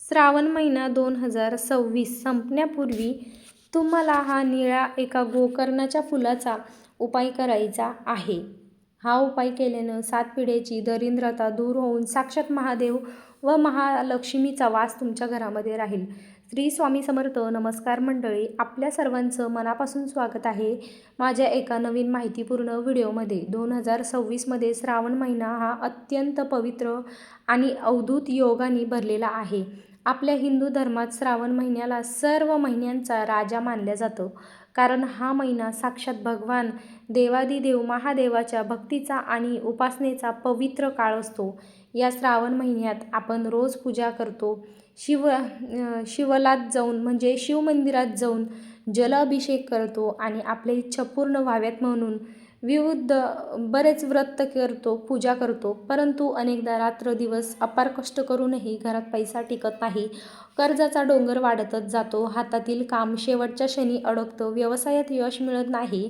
श्रावण महिना 2026 संपण्यापूर्वी तुम्हाला हा निळ्या एका गोकर्णाच्या फुलाचा उपाय करायचा आहे. हा उपाय केल्यानं 7 पिढ्याची दरिद्रता दूर होऊन साक्षात महादेव व महालक्ष्मीचा वास तुमच्या घरामध्ये राहील. श्री स्वामी समर्थ. नमस्कार मंडळी, आपल्या सर्वांचं मनापासून स्वागत आहे माझ्या एका नवीन माहितीपूर्ण व्हिडिओमध्ये. 2026मध्ये श्रावण महिना हा अत्यंत पवित्र आणि अवधूत योगाने भरलेला आहे. आपल्या हिंदू धर्मात श्रावण महिन्याला सर्व महिन्यांचा राजा मानलं जातं, कारण हा महिना साक्षात भगवान देवादिदेव महादेवाच्या भक्तीचा आणि उपासनेचा पवित्र काळ असतो. या श्रावण महिन्यात आपण रोज पूजा करतो. शिवलात जाऊन म्हणजे शिवमंदिरात जाऊन जलाभिषेक करतो आणि आपल्या इच्छा पूर्ण व्हाव्यात म्हणून विविध बरेच व्रत करतो, पूजा करतो. परंतु अनेकदा रात्रदिवस अपार कष्ट करूनही घरात पैसा टिकत नाही. कर्जाचा डोंगर वाढतच जातो. हातातील काम शेवटच्या क्षणी अडकतं. व्यवसायात यश मिळत नाही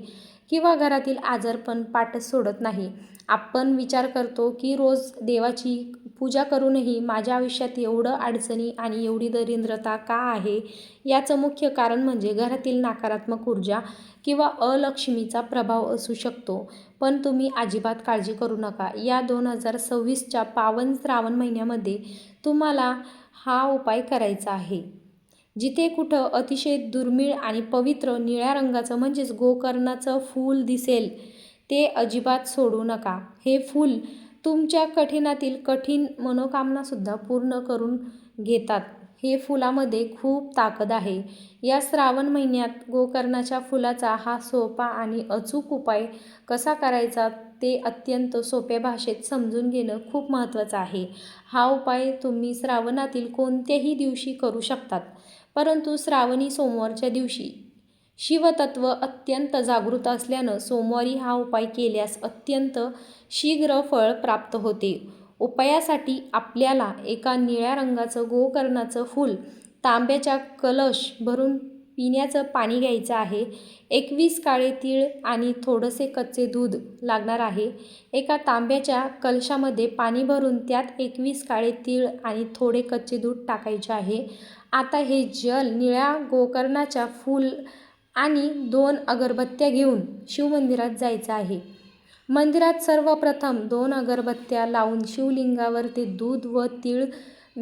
किंवा घरातील आजारपण पाठच सोडत नाही. आपण विचार करतो की रोज देवाची पूजा करूनही माझ्या आयुष्यात एवढं अडचणी आणि एवढी दरिद्रता का आहे. याचं मुख्य कारण म्हणजे घरातील नकारात्मक ऊर्जा किंवा अलक्ष्मीचा प्रभाव असू शकतो. पण तुम्ही अजिबात काळजी करू नका. या 2026च्या पावन श्रावण महिन्यामध्ये तुम्हाला हा उपाय करायचा आहे. जिथे कुठं अतिशय दुर्मिळ आणि पवित्र निळ्या रंगाचं म्हणजेच गोकर्णाचं फूल दिसेल ते अजिबात सोडू नका. हे फूल तुमच्या कठीणातील कठीण मनोकामनासुद्धा पूर्ण करून घेतात. हे फुलामध्ये खूप ताकद आहे. या श्रावण महिन्यात गोकर्णाच्या फुलाचा हा सोपा आणि अचूक उपाय कसा करायचा ते अत्यंत सोप्या भाषेत समजून घेणं खूप महत्त्वाचं आहे. हा उपाय तुम्ही श्रावणातील कोणत्याही दिवशी करू शकतात, परंतु श्रावणी सोमवारच्या दिवशी शिवतत्व अत्यंत जागृत असल्यानं सोमवारी हा उपाय केल्यास अत्यंत शीघ्र फळ प्राप्त होते. उपायासाठी आपल्याला एका निळ्या रंगाचं गोकर्णाचं फूल, तांब्याच्या कलश भरून पिण्याचं पाणी घ्यायचं आहे. 21 काळे तीळ आणि थोडेसे कच्चे दूध लागणार आहे. एका तांब्याच्या कलशामध्ये पाणी भरून त्यात 21 काळे तीळ आणि थोडे कच्चे दूध टाकायचे आहे. आता हे जल निळ्या गोकर्णाच्या फूल आणि 2 अगरबत्त्या घेऊन शिवमंदिरात जायचं आहे. मंदिरात सर्वप्रथम 2 अगरबत्त्या लावून शिवलिंगावर ते दूध व तीळ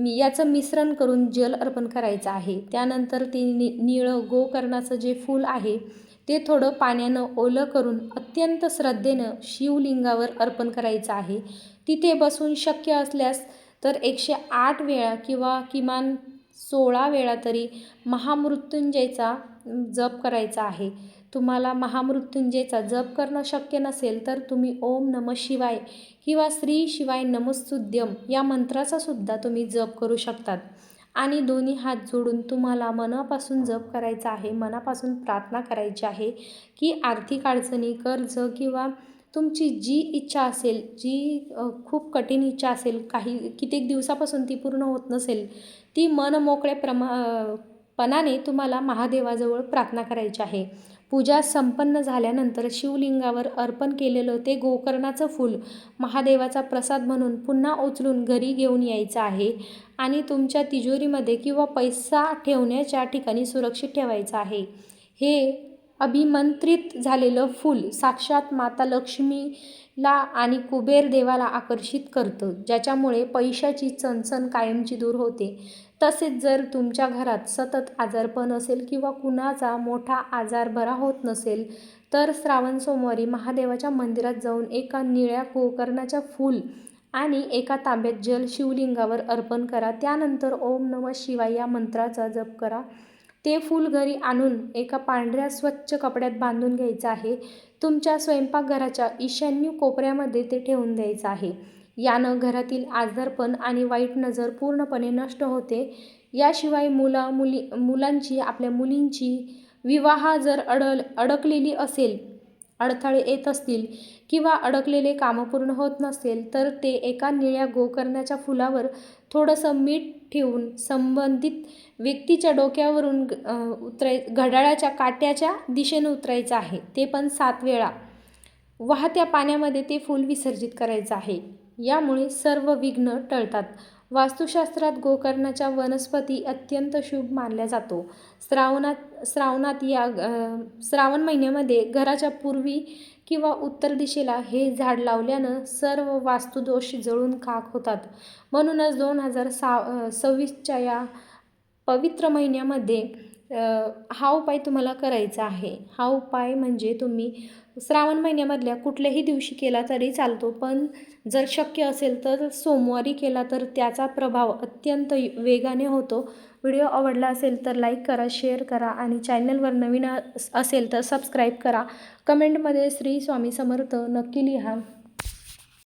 याचं मिश्रण करून जल अर्पण करायचं आहे. त्यानंतर ते निळं गोकर्णाचं जे फूल आहे ते थोडं पाण्यानं ओलं करून अत्यंत श्रद्धेनं शिवलिंगावर अर्पण करायचं आहे. तिथे बसून शक्य असल्यास तर 108 वेळा किंवा किमान 16 वेळा तरी महामृत्युंजयचा जप करायचा आहे. तुम्हाला महामृत्युंजयचा जप करणं शक्य नसेल तर तुम्ही ओम नमः शिवाय किंवा श्री शिवाय नमस्तुभ्यं या मंत्राचा सुद्धा तुम्ही जप करू शकतात. आणि दोन्ही हात जोडून तुम्हाला मनापासून जप करायचा आहे. मनापासून प्रार्थना करायची आहे की आर्थिक अडचणी, कर्ज किंवा तुमची जी इच्छा असेल, जी खूप कठीण इच्छा असेल, कित्येक दिवसापासून ती पूर्ण होत नसेल, ती पणाने तुम्हाला महादेवाजवळ प्रार्थना करायची आहे. पूजा संपन्न झाल्यानंतर शिवलिंगावर अर्पण केलेलं ते गोकर्णाचं फूल महादेवाचा प्रसाद म्हणून पुन्हा उचलून घरी घेऊन यायचं आहे आणि तुमच्या तिजोरीमध्ये किंवा पैसा ठेवण्याच्या ठिकाणी सुरक्षित ठेवायचं आहे. हे अभिमंत्रित झालेलं फूल साक्षात माता लक्ष्मीला आणि कुबेर देवाला आकर्षित करतं, ज्याच्यामुळे पैशाची चणचण कायमची दूर होते. तसेच जर तुमच्या घरात सतत आजारपण असेल किंवा कुणाचा मोठा आजार बरा होत नसेल तर श्रावण सोमवारी महादेवाच्या मंदिरात जाऊन एका निळ्या गोकर्णाच्या फूल आणि एका तांब्यात जल शिवलिंगावर अर्पण करा. त्यानंतर ओम नमः शिवाय या मंत्राचा जप करा. ते फूल घरी आणून एका पांढऱ्या स्वच्छ कपड्यात बांधून घ्यायचं आहे. तुमच्या स्वयंपाकघराच्या ईशान्य कोपऱ्यामध्ये ते ठेवून द्यायचं आहे. यानं घरातील आजारपण आणि वाईट नजर पूर्णपणे नष्ट होते. याशिवाय मुलांची, आपल्या मुलींची विवाह जर अडकलेली असेल, अडथळे येत असतील किंवा अडकलेले कामं पूर्ण होत नसेल तर ते एका निळ्या गोकर्णाच्या फुलावर थोडंसं मीठ ठेवून संबंधित व्यक्तीच्या डोक्यावरून घड्याळाच्या काट्याच्या दिशेने उतरायचं आहे. ते पण 7 वेळा. वाहत्या पाण्यामध्ये ते फूल विसर्जित करायचं आहे. यामुळे सर्व विघ्न टळतात. वास्तुशास्त्रात गोकर्णाच्या वनस्पती अत्यंत शुभ मानल्या जातो. श्रावणात श्रावण महिन्यामध्ये घराच्या पूर्वी किंवा उत्तर दिशेला हे झाड लावल्यानं सर्व वास्तुदोष जळून खाक होतात. म्हणूनच 2026च्या या पवित्र महिन्यामध्ये हा उपाय तुम्हाला करायचा आहे. हा उपाय म्हणजे तुम्ही श्रावण महिन्यामधल्या कुठल्याही दिवशी केला तरी चालतो, पण जर शक्य असेल तर सोमवारी केला तर त्याचा प्रभाव अत्यंत वेगाने होतो. व्हिडिओ आवडला असेल तर लाईक करा, शेअर करा आणि चॅनलवर नवीन असेल तर सबस्क्राईब करा. कमेंटमध्ये श्री स्वामी समर्थ नक्की लिहा.